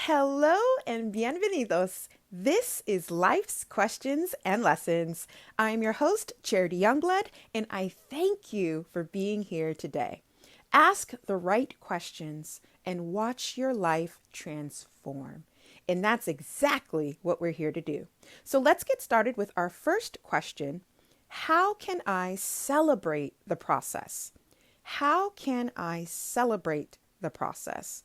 Hello and bienvenidos. This is Life's Questions and Lessons. I'm your host, Charity Youngblood, and I thank you for being here today. Ask the right questions and watch your life transform. And that's exactly what we're here to do. So let's get started with our first question. How can I celebrate the process? How can I celebrate the process?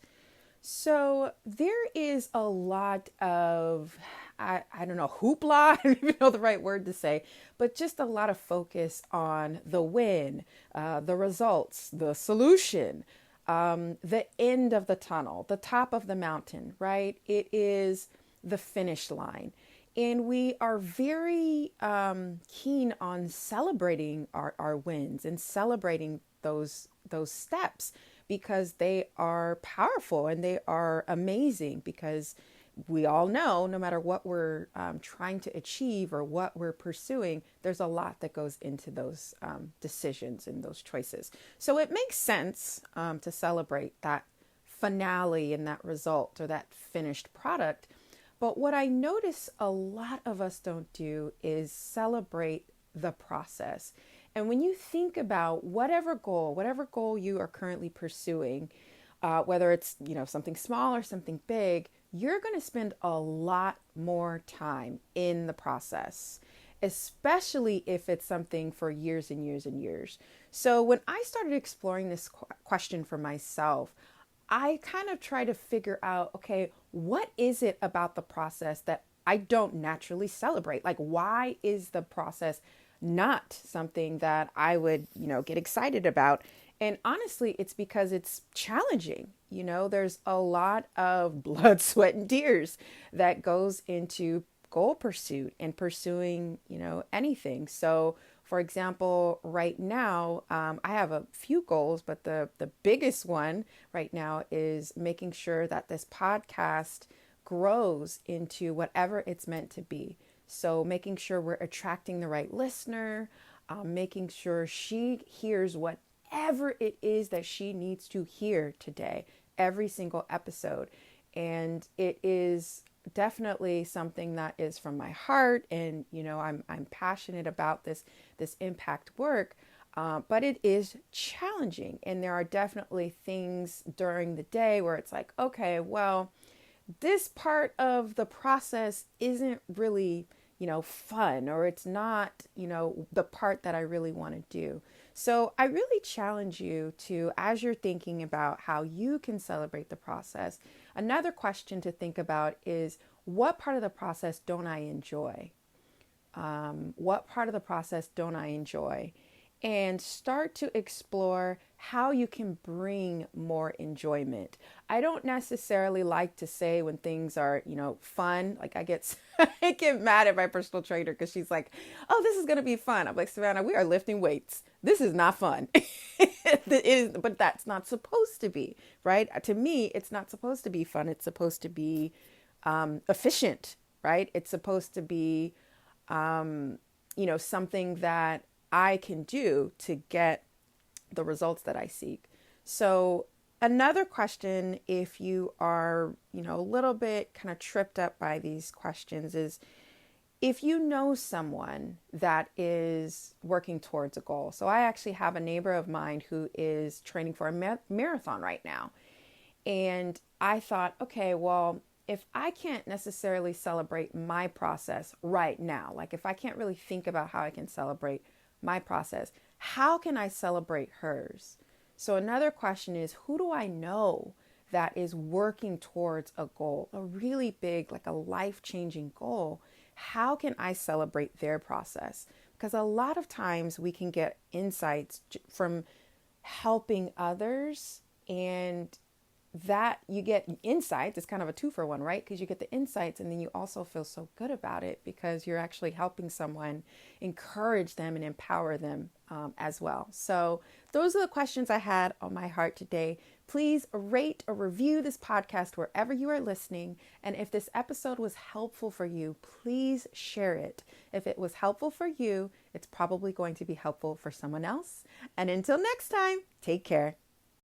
So there is a lot of, I don't know, hoopla, I don't even know the right word to say, but just a lot of focus on the win, the results, the solution, the end of the tunnel, the top of the mountain, right? It is the finish line. And we are very keen on celebrating our wins and celebrating those steps because they are powerful and they are amazing because we all know no matter what we're trying to achieve or what we're pursuing, there's a lot that goes into those decisions and those choices. So it makes sense to celebrate that finale and that result or that finished product. But what I notice a lot of us don't do is celebrate the process. And when you think about whatever goal you are currently pursuing, whether it's something small or something big, you're going to spend a lot more time in the process, especially if it's something for years and years and years. So when I started exploring this question for myself, I kind of try to figure out, okay, what is it about the process that I don't naturally celebrate? Like, why is the process not something that I would, get excited about? And honestly, it's because it's challenging. There's a lot of blood, sweat, and tears that goes into goal pursuit and pursuing, anything. So, for example, right now, I have a few goals, but the biggest one right now is making sure that this podcast grows into whatever it's meant to be. So making sure we're attracting the right listener, making sure she hears whatever it is that she needs to hear today, every single episode. And it is definitely something that is from my heart, and I'm passionate about this impact work. But it is challenging, and there are definitely things during the day where it's like, okay, well, this part of the process isn't really, fun, or it's not, the part that I really want to do. So I really challenge you to, as you're thinking about how you can celebrate the process, another question to think about is, what part of the process don't I enjoy? What part of the process don't I enjoy? And start to explore how you can bring more enjoyment. I don't necessarily like to say when things are, fun. Like I get, I get mad at my personal trainer because she's like, "Oh, this is gonna be fun." I'm like, "Savannah, we are lifting weights. This is not fun." It is, but that's not supposed to be, right? To me, it's not supposed to be fun. It's supposed to be efficient, right? It's supposed to be something that I can do to get the results that I seek. So another question, if you are, a little bit kind of tripped up by these questions, is if you know someone that is working towards a goal. So I actually have a neighbor of mine who is training for a marathon right now. And I thought, okay, well, if I can't necessarily celebrate my process right now, like if I can't really think about how I can celebrate my process, how can I celebrate hers? So another question is, who do I know that is working towards a goal, a really big, like a life-changing goal? How can I celebrate their process? Because a lot of times we can get insights from helping others, and that you get insights. It's kind of a two for one, right? Because you get the insights and then you also feel so good about it because you're actually helping someone, encourage them and empower them as well. So those are the questions I had on my heart today. Please rate or review this podcast wherever you are listening. And if this episode was helpful for you, please share it. If it was helpful for you, it's probably going to be helpful for someone else. And until next time, take care.